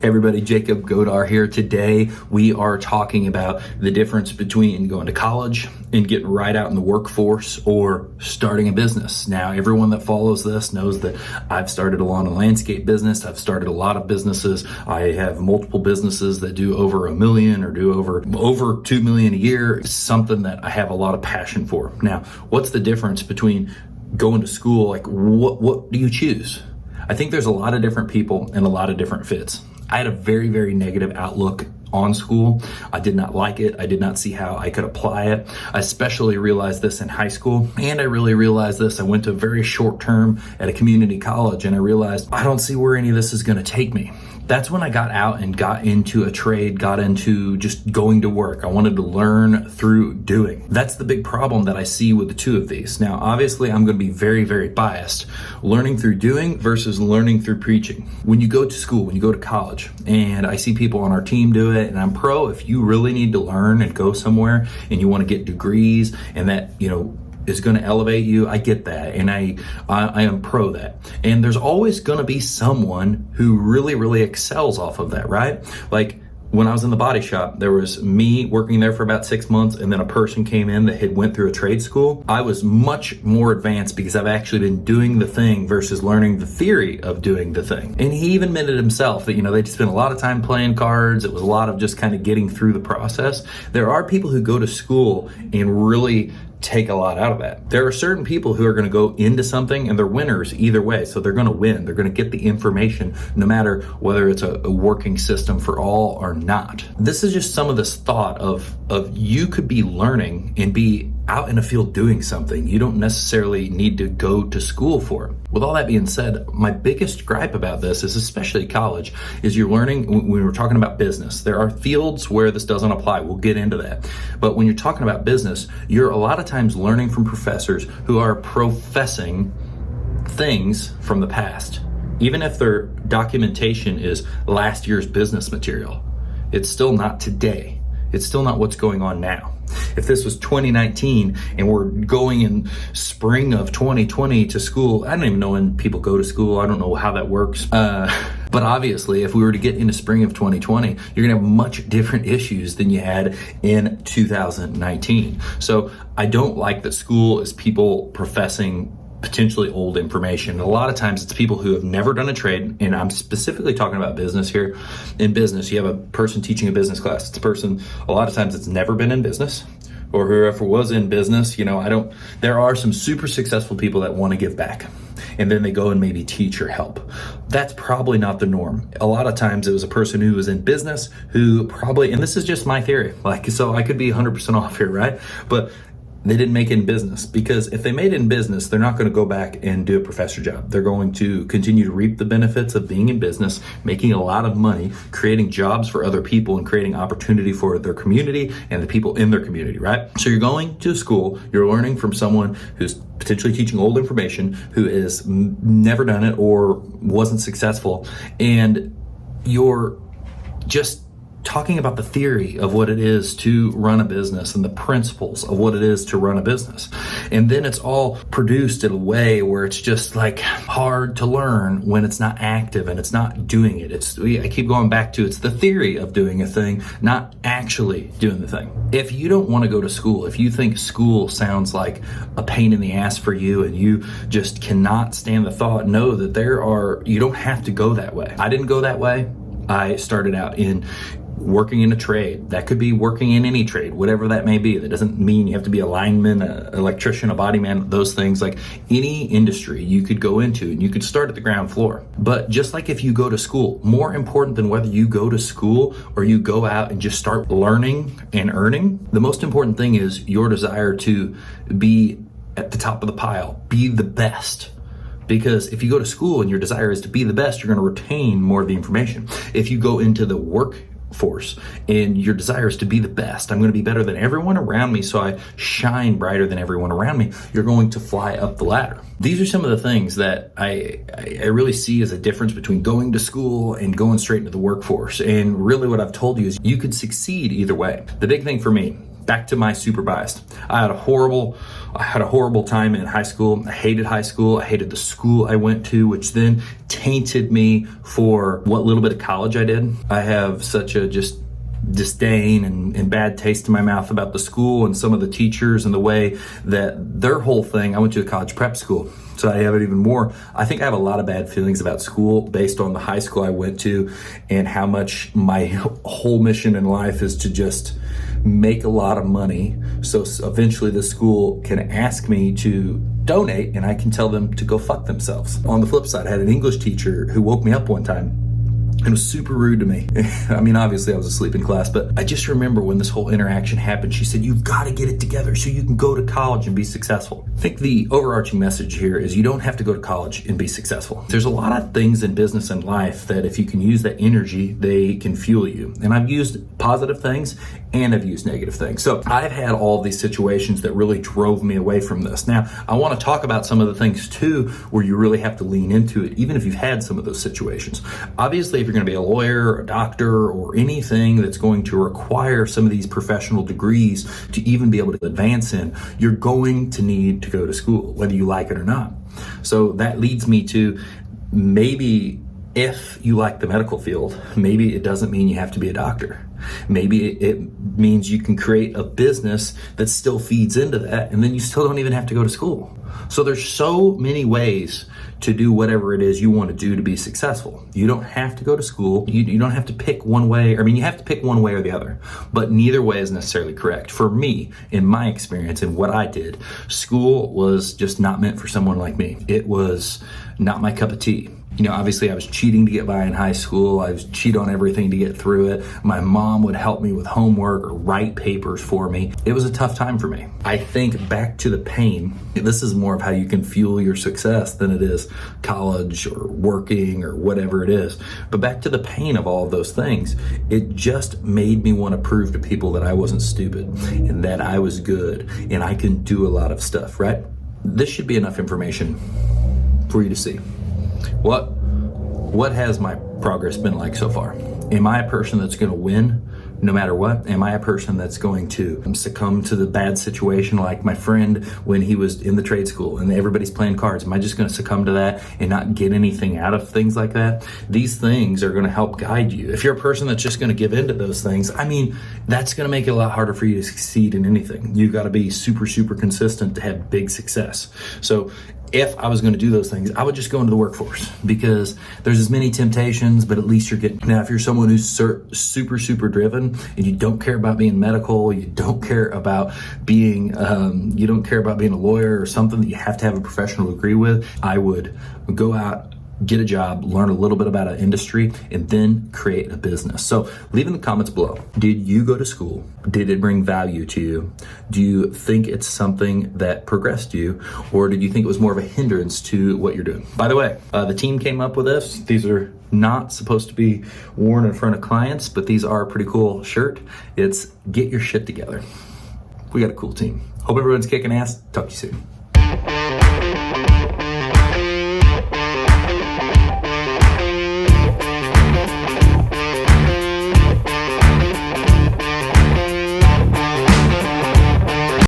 Hey everybody, Jacob Godar here. Today we are talking about the difference between going to college and getting right out in the workforce or starting a business. Now, everyone that follows this knows that I've started a lawn and landscape business. I've started a lot of businesses. I have multiple businesses that do over $1 million or do over $2 million a year. It's something that I have a lot of passion for. Now, what's the difference between going to school? Like, what do you choose? I think there's a lot of different people and a lot of different fits. I had a very, very negative outlook on school. I did not like it. I did not see how I could apply it. I especially realized this in high school, and I really realized this. I went to a very short term at a community college, and I realized I don't see where any of this is going to take me. That's when I got out and got into a trade, got into just going to work. I wanted to learn through doing. That's the big problem that I see with the two of these. Now, obviously, I'm going to be very, very biased. Learning through doing versus learning through preaching. When you go to school, when you go to college, and I see people on our team do it, and I'm pro, if you really need to learn and go somewhere and you want to get degrees and that, is going to elevate you, I get that, and I am pro that. And there's always going to be someone who really, really excels off of that, right? Like when I was in the body shop, there was me working there for about 6 months, and then a person came in that had went through a trade school. I was much more advanced because I've actually been doing the thing versus learning the theory of doing the thing. And he even admitted himself that, they spent a lot of time playing cards. It was a lot of just kind of getting through the process. There are people who go to school and really take a lot out of that. There are certain people who are going to go into something and they're winners either way. So they're going to win. They're going to get the information no matter whether it's a working system for all or not. This is just some of this thought of you could be learning and be out in a field doing something. You don't necessarily need to go to school for it. With all that being said, my biggest gripe about this is, especially college, is you're learning, when we're talking about business, there are fields where this doesn't apply. We'll get into that. But when you're talking about business, you're a lot of times learning from professors who are professing things from the past. Even if their documentation is last year's business material, it's still not today. It's still not what's going on now. If this was 2019 and we're going in spring of 2020 to school, I don't even know when people go to school. I don't know how that works. But obviously, if we were to get into spring of 2020, you're gonna have much different issues than you had in 2019. So I don't like that school is people professing potentially old information. And a lot of times it's people who have never done a trade, and I'm specifically talking about business here. In business, you have a person teaching a business class. It's a person, a lot of times it's never been in business, or whoever was in business, there are some super successful people that want to give back, and then they go and maybe teach or help. That's probably not the norm. A lot of times it was a person who was in business who probably, and this is just my theory, so I could be 100% off here, right? But they didn't make it in business, because if they made it in business, they're not going to go back and do a professor job. They're going to continue to reap the benefits of being in business, making a lot of money, creating jobs for other people, and creating opportunity for their community and the people in their community, right? So you're going to school, you're learning from someone who's potentially teaching old information, who has never done it or wasn't successful, and you're just talking about the theory of what it is to run a business and the principles of what it is to run a business. And then it's all produced in a way where it's just hard to learn when it's not active and it's not doing it. I keep going back to, it's the theory of doing a thing, not actually doing the thing. If you don't want to go to school, if you think school sounds like a pain in the ass for you and you just cannot stand the thought, know that you don't have to go that way. I didn't go that way. I started out in working in a trade. That could be working in any trade, whatever that may be. That doesn't mean you have to be a lineman, an electrician, a body man, those things. Any industry you could go into, and you could start at the ground floor. But just like if you go to school, more important than whether you go to school or you go out and just start learning and earning, the most important thing is your desire to be at the top of the pile, be the best. Because if you go to school and your desire is to be the best, you're going to retain more of the information. If you go into the workforce and your desire is to be the best, I'm going to be better than everyone around me, so I shine brighter than everyone around me, you're going to fly up the ladder. These are some of the things that I really see as a difference between going to school and going straight into the workforce. And really what I've told you is you could succeed either way. The big thing for me back to my super biased. I had a horrible time in high school. I hated high school. I hated the school I went to, which then tainted me for what little bit of college I did. I have such a just disdain and bad taste in my mouth about the school and some of the teachers and the way that their whole thing. I went to a college prep school, so I have it even more. I think I have a lot of bad feelings about school based on the high school I went to and how much my whole mission in life is to just make a lot of money, so eventually the school can ask me to donate and I can tell them to go fuck themselves. On the flip side, I had an English teacher who woke me up one time and was super rude to me. I mean, obviously I was asleep in class, but I just remember when this whole interaction happened, she said, "You've got to get it together so you can go to college and be successful." I think the overarching message here is you don't have to go to college and be successful. There's a lot of things in business and life that if you can use that energy, they can fuel you. And I've used positive things and I've used negative things. So I've had all of these situations that really drove me away from this. Now, I want to talk about some of the things too, where you really have to lean into it, even if you've had some of those situations. Obviously, if you're going to be a lawyer, or a doctor, or anything that's going to require some of these professional degrees to even be able to advance in, you're going to need to go to school, whether you like it or not. So that leads me to maybe if you like the medical field, maybe it doesn't mean you have to be a doctor. Maybe it means you can create a business that still feeds into that, and then you still don't even have to go to school. So there's so many ways to do whatever it is you want to do to be successful. You don't have to go to school. You don't have to pick one way. I mean, you have to pick one way or the other, but neither way is necessarily correct. For me, in my experience and what I did, school was just not meant for someone like me. It was not my cup of tea. You know, obviously I was cheating to get by in high school. I was cheat on everything to get through it. My mom would help me with homework or write papers for me. It was a tough time for me. I think back to the pain, this is more of how you can fuel your success than it is college or working or whatever it is. But back to the pain of all of those things, it just made me want to prove to people that I wasn't stupid and that I was good and I can do a lot of stuff, right? This should be enough information for you to see. What has my progress been like so far? Am I a person that's going to win no matter what? Am I a person that's going to succumb to the bad situation like my friend when he was in the trade school and everybody's playing cards? Am I just going to succumb to that and not get anything out of things like that? These things are going to help guide you. If you're a person that's just going to give into those things, I mean, that's going to make it a lot harder for you to succeed in anything. You've got to be super, super consistent to have big success. So if I was going to do those things, I would just go into the workforce because there's as many temptations, but at least you're getting. Now, if you're someone who's super, super driven and you don't care about being medical, you don't care about being a lawyer or something that you have to have a professional degree with, I would go out, get a job, learn a little bit about an industry, and then create a business. So leave in the comments below. Did you go to school? Did it bring value to you? Do you think it's something that progressed you? Or did you think it was more of a hindrance to what you're doing? By the way, the team came up with this. These are not supposed to be worn in front of clients, but these are a pretty cool shirt. It's "Get Your Shit Together." We got a cool team. Hope everyone's kicking ass. Talk to you soon.